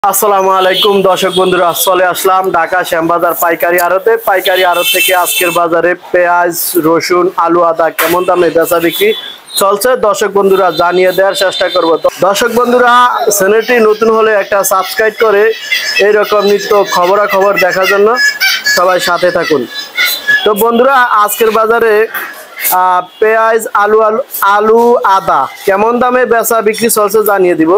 আসসালামু আলাইকুম দর্শক বন্ধুরা, চলে আসলাম ঢাকা শ্যামবাজার পাইকারি আড়ত থেকে। আজকের বাজারে পেঁয়াজ, রসুন, আলু, আদা কেমন দামে বেচা বিক্রি চলছে দর্শক বন্ধুরা জানিয়ে দেওয়ার চেষ্টা করব। দর্শক বন্ধুরা, চ্যানেলটি নতুন হলে একটা সাবস্ক্রাইব করে এইরকম নিত্য খবরাখবর দেখার জন্য সবাই সাথে থাকুন। তো বন্ধুরা, আজকের বাজারে পেঁয়াজ, আলু, আদা কেমন দামে বেচা বিক্রি চলছে জানিয়ে দিব।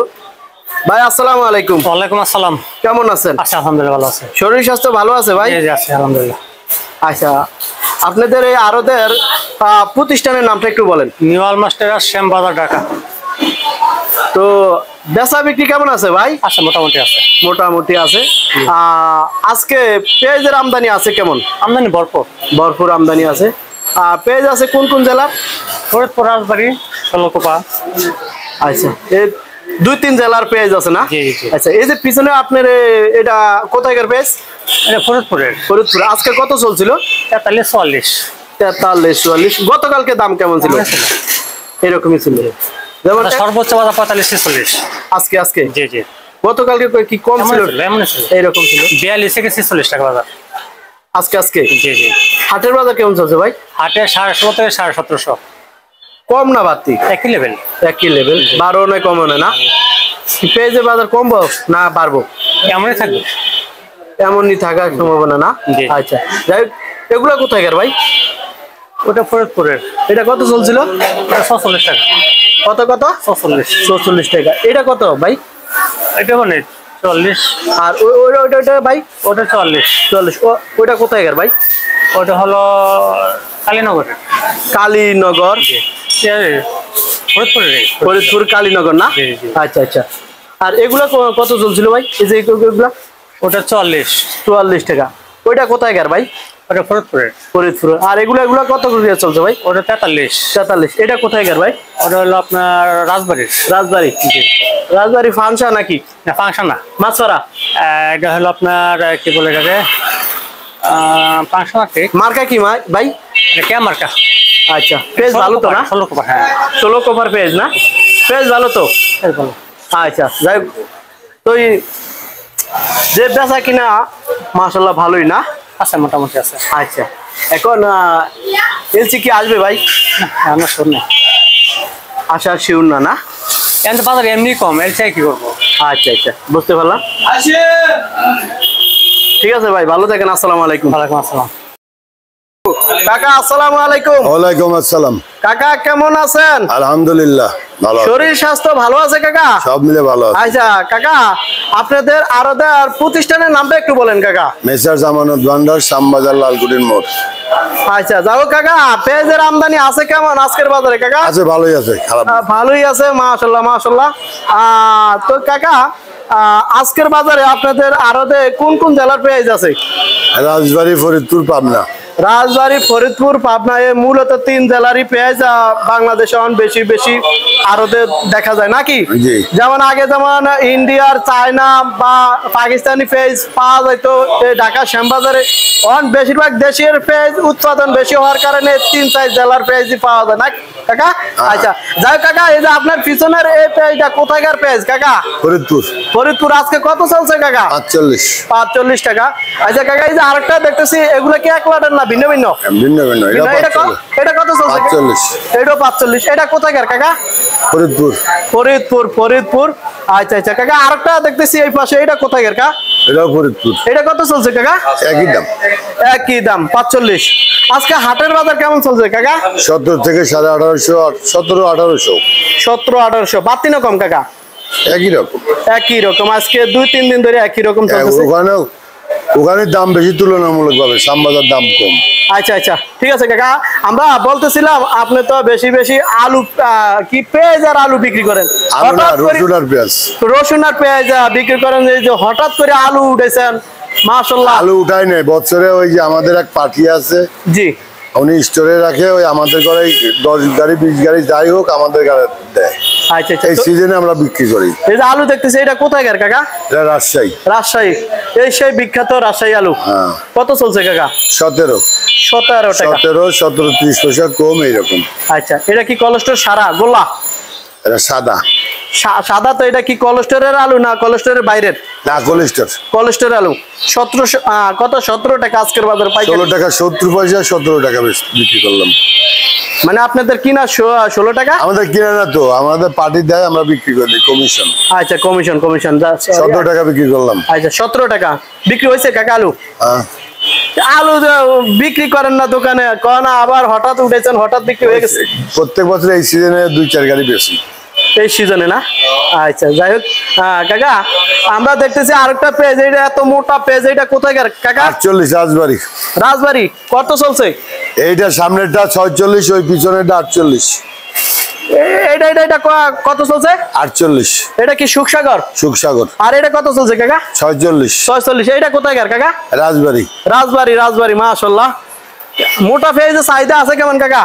ভাই আসসালামু আলাইকুম। ওয়ালাইকুম আসসালাম। কেমন আছেন? আচ্ছা, আলহামদুলিল্লাহ ভালো আছে। শরীর স্বাস্থ্য ভালো আছে ভাই? জি আছে আলহামদুলিল্লাহ। আচ্ছা, আপনাদের এই আড়তের প্রতিষ্ঠানের নামটা একটু বলেন। নিউ আলমাস্টার শ্যামবাজার ঢাকা। তো বেচা বিক্রি কেমন আছে ভাই? আচ্ছা, মোটামুটি আছে। মোটামুটি আছে। আজকে পেঁয়াজের আমদানি আছে কেমন? আমদানি ভরপুর। ভরপুর আমদানি আছে। পেঁয়াজ আছে কোন কোন জেলার? ফরিদপুর, রাজবাড়ী, ষোলকোপা। আচ্ছা, এই দুই তিন জেলার পেঁয়াজ আছে না? জি জি। আচ্ছা, এই যে পিছনে আপনার এটা কোথায়কার পেঁয়াজ? এটা ফরিদপুরের। ফরিদপুর। আজকে কত চলছিল? 43, 44। 43, 44। গতকালকে দাম কেমন ছিল? এরকমই ছিল। যেমন সর্বোচ্চ বাজার 45, 46। আজকে আজকে জি জি। গতকালকে কি কম ছিল? এইরকম ছিল 42 থেকে 46 টাকা বাজার আজকে আজকে। জি জি। হাটের বাজার কেমন চলছে ভাই? হাটে 16.5 থেকে 1750। কম না বাড়তি? একই লেভেল। একই লেভেল। বাড়ো না কমও না? পেঁয়াজের বাজার কমবো না বাড়বো? এমনই থাকবে। এমনই থাকার সম্ভাবনা না? আচ্ছা, যাই হোক, এগুলা কোথায়কার ভাই? ওটা ফরিদপুরের। এটা কত চলছিল? 46 টাকা। কত কত? 46 টাকা। এটা কত ভাই? এটা মানে 40। আর ওইটা ভাই? ওটা 44। ওইটা কোথায়কার ভাই? ওটা হলো কালীনগরের। কালীনগর? ফরিদপুর কালীনগর না? আচ্ছা আচ্ছা। আর এগুলা কত চলছিল ভাই? এই যে এগুলা? ওটা 44 টাকা। ওইটা কোথায়কার ভাই? ওটা ফরিদপুরের। ফরিদপুর। আর এগুলা কত করে চলছে ভাই? ওটা 43। এটা কোথায়কার ভাই? ওটা হলো আপনার রাজবাড়ির। রাজবাড়ি ফাংশন নাকি? না, ফাংশন না, মাছপাড়া। এটা হলো আপনার কি বলে এটাকে, ফাংশন আছে। মার্কা কি ভাই? এটা কে মার্কা? আচ্ছা, পেঁয়াজ ভালো তো না? 16 কোপা। হ্যাঁ, 16 কোপার পেঁয়াজ না? পেঁয়াজ ভালো তো? আচ্ছা, যাই হোক, তো যে বেচা কিনা মাশাআল্লাহ ভালোই না? আচ্ছা, মোটামুটি আছে। আচ্ছা, এখন এলসি কি আসবে ভাই? আমরা শুন না, আশা শিওর না? না, বাজার এমনি কম, এলসি কি করবো? আচ্ছা আচ্ছা, বুঝতে পারলাম। ঠিক আছে ভাই, ভালো থাকেন। আসসালামু আলাইকুম। ওয়ালাইকুম আসসালাম। কাকা আসসালামু আলাইকুম। ওয়ালাইকুম আসসালাম। কাকা কেমন আছেন? আলহামদুলিল্লাহ ভালো। শরীর স্বাস্থ্য ভালো আছে কাকা? সব মিলে ভালো আছে। আচ্ছা কাকা, আপনাদের আড়তের প্রতিষ্ঠানের নামটা একটু বলেন কাকা। মেসার জামানত ভান্ডার, শ্যামবাজার, লালকুটির মোড়। আচ্ছা, যাও কাকা, পেঁয়াজের আমদানি আছে কেমন আজকের বাজারে কাকা? আছে, ভালোই আছে, খারাপ না। ভালোই আছে, মাশাআল্লাহ মাশাআল্লাহ। তো কাকা, আজকের বাজারে আপনাদের আড়তে কোন কোন জেলার পেঁয়াজ আছে? রাজবাড়ী, ফরিদপুর, পাবনা। রাজবাড়ী, ফরিদপুর, পাবনা, মূলত 3 জেলারই পেঁয়াজ বাংলাদেশে বেশি বেশি আড়তে দেখা যায় নাকি? যেমন আগে যেমন ইন্ডিয়ার, চায়না বা পাকিস্তানি পেঁয়াজ পাওয়া যাইতো ঢাকা শ্যামবাজারে, বেশিরভাগ দেশের পেঁয়াজ উৎপাদন বেশি হওয়ার কারণে 3-4 জেলার পেঁয়াজই পাওয়া যায় না কাকা? আচ্ছা, যাই কাকা, এই যে আপনার পিছনের এই পেঁয়াজটা কোথায়কার পেঁয়াজ কাকা? ফরিদপুর। আজকে কত চলছে কাকা? 45 টাকা। আচ্ছা কাকা, এই যে আরেকটা দেখতেছি, এগুলো কি এক লটের না ভিন্ন ভিন্ন? এটা কত চলছে? 45। এটা 45। এটা কোথায়কার কাকা? ফরিদপুর। আচ্ছা আচ্ছা কাকা, আরেকটা দেখতেছি এই পাশে, এটা কোথায়কার কাকা? এটাও ফরিদপুর। এটা কত চলছে কাকা? একই দাম 45। আজকে হাটের বাজার কেমন চলছে কাকা? 17 থেকে 1850, 1700-1800। 1700-1800। বাড়তি না কম কাকা? একই রকম। আজকে 2-3 দিন ধরে একই রকম চলছে। ওখানে দাম বেশি তুলনামূলক ভাবে, শ্যামবাজার দাম কম। আচ্ছা আচ্ছা, ঠিক আছে কাকা। আমরা বলতেছিলাম আপনি তো বেশি বেশি আলু কি পেঁয়াজ আর আলু বিক্রি করেন, রসুন আর পেঁয়াজ বিক্রি করেন, এই যে হঠাৎ করে আলু উঠেছেন মাশাআল্লাহ। আলু উঠাই নাই বছরে, ওই যে আমাদের এক পার্টি আছে, জি, উনি স্টোরে রাখে, ওই আমাদের ঘরে 10 গাড়ি 20 গাড়ি যাই হোক আমাদের ঘরে দেয়। আচ্ছা আচ্ছা, এই সিজনে আমরা বিক্রি করি। এই যে আলু দেখতেছি, এটা কোথায়কার কাকা? এটা রাজশাহী। এই সেই বিখ্যাত রাজশাহী আলু। কত চলছে কাকা? 17 টাকা। 17-30 পয়সা কম এইরকম। আচ্ছা, এটা কি কোলেস্টোর সারা গোলা? এটা সাদা। সাদা তো এটা কি কোলেস্টোরের আলু না কোলেস্টোরের বাইরের? না, কোলেস্টোর। কোলেস্টোরের আলু 1700 কত 17 টাকা আজকের বাজার পাই। 16 টাকা 70 পয়সা, 17 টাকা বিক্রি করলাম। মানে আপনাদের কিনা 16 টাকা? আমাদের কিনা না তো, আমাদের পার্টি দেয়, আমরা বিক্রি করি কমিশন। আচ্ছা, কমিশন 17 টাকা বিক্রি করলাম। আচ্ছা 17 টাকা বিক্রি হয়েছে কাকা আলু? হ্যাঁ। আলু বিক্রি করেন না দোকানে, কোন আবার হঠাৎ উঠেছেন, হঠাৎ বিক্রি হয়ে গেছে? প্রত্যেক বছর এই সিজনে 2-4 গাড়ি বেশি। এই সিজনে না? আচ্ছা, যাই হোক কাকা, আমরা দেখতেছি আরেকটা পেজ, এটা এত মোটা পেজ, এটা কোথায় কাকা? 48 রাজবাড়ি। রাজবাড়ি কত চলছে? এইটা সামনেরটা 46, ওই পিছনেরটা 48। এটা কত চলছে? 48। এটা কি সুখসাগর? সুখসাগর। আর এটা কত চলছে কাকা? 46। 46। এটা কোথায় কাকা? রাজবাড়ি। রাজবাড়ি মাশাআল্লাহ। মোটা পেজে চাহিদা আছে কেমন কাকা?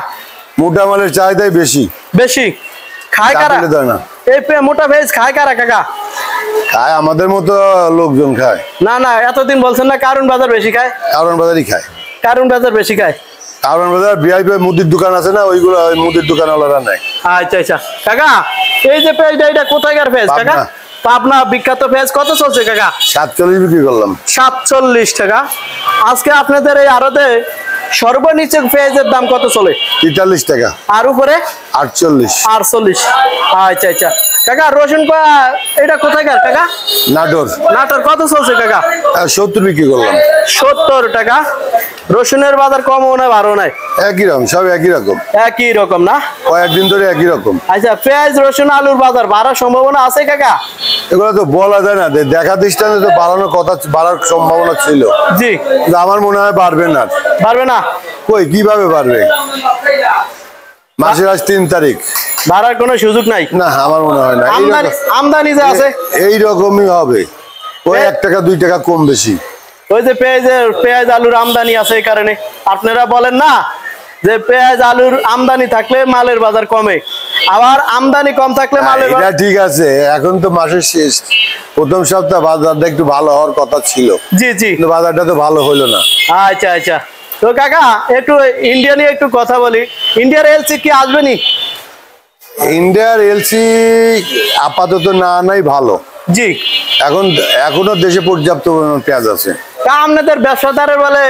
মোটা মালের চাহিদাই বেশি। বেশি খায় কারা? এই মোটা পেজ খায় কারা কাকা? খায় আমাদের মতো লোকজন খায়। না, এতদিন বলছেন না কারণ বাজার বেশি খায়। কারণ বাজারই খায়। কারণ বাজার বেশি খায়। কারণ বাজার ভিআইপি মুদির দোকান আছে না, ওইগুলো মুদির দোকানওয়ালারা নেয়। আচ্ছা কাকা, এই যে পেজটা, এটা কোথায়কার পেজ কাকা? পাবনা বিখ্যাত পেজ। কত চলছে কাকা? 47 বিক্রি করলাম। 47 টাকা। আজকে আপনাদের এই আড়তে সর্বনিচে পেঁয়াজের দাম কত চলে? 43 টাকা। আর উপরে? 48। 48। আচ্ছা কাকা, রসুন এটা কোথায়কার কাকা? নাটোর। কত চলছে কাকা? 70 বিক্রি করলাম। 70 টাকা। রসুনের বাজার কমও না বাড়ও নাই? একই রকম, সব একই রকম। একই রকম না? কয়েকদিন ধরে একই রকম। আচ্ছা, পেঁয়াজ রসুন আলুর বাজার বাড়ার সম্ভাবনা আছে কাকা? এগুলো তো বলা যায় না, দেখা দৃষ্টান্তে তো বাড়ানোর কথা, বাড়ার সম্ভাবনা ছিল। জি। আমার মনে হয় বাড়বে না। বাড়বে না? কই, কিভাবে বাড়বে? মাসের আজ 3 তারিখ, বাড়ার কোনো সুযোগ নাই না আমার মনে হয় না। আমদানি যে আছে এইরকমই হবে, ওই 1 টাকা 2 টাকা কম বেশি। ওই যে পেঁয়াজ আলুর আমদানি আছে, এই কারণে আপনারা বলেন না যে পেঁয়াজ আলুর আমদানি থাকলে মালের বাজার কমে, আবার আমদানি কম থাকলে মালের বাজার। ঠিক আছে, এখন তো মাসের শেষ, প্রথম সপ্তাহ বাজারটা একটু ভালো হওয়ার কথা ছিল। জি কিন্তু বাজারটা তো ভালো হলো না। আচ্ছা তো কাকা, একটু ইন্ডিয়া নিয়ে একটু কথা বলি। ইন্ডিয়ার এলসি কি আসবে নি? ইন্ডিয়ার এলসি আপাতত না নাই ভালো। জি। এখনো দেশে পর্যাপ্ত পরিমাণ পেঁয়াজ আছে। আপনাদের ব্যবসাদারের বলে,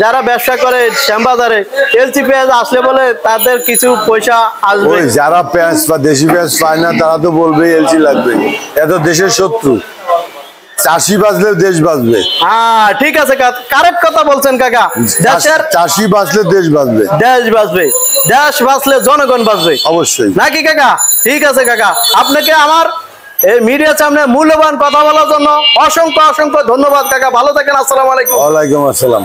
যারা ব্যবসা করে শ্যামবাজারে, এলসি পেঁয়াজ আসলে বলে তাদের কিছু পয়সা আসবে। যারা পেঁয়াজ বা দেশি পেঁয়াজ পায় না তারা তো বলবে এলসি লাগবে, এত দেশের শত্রু। চাষি বাঁচলে দেশ বাঁচবে। ঠিক আছে, কারেক্ট কথা বলছেন কাকা। চাষি বাঁচলে দেশ বাঁচবে। দেশ বাঁচলে জনগণ বাঁচবে অবশ্যই, নাকি কাকা? ঠিক আছে কাকা, আপনাকে আমার এই মিডিয়ার সামনে মূল্যবান কথা বলার জন্য অসংখ্য ধন্যবাদ কাকা। ভালো থাকেন। আসসালামু আলাইকুম। ওয়ালাইকুম আসসালাম।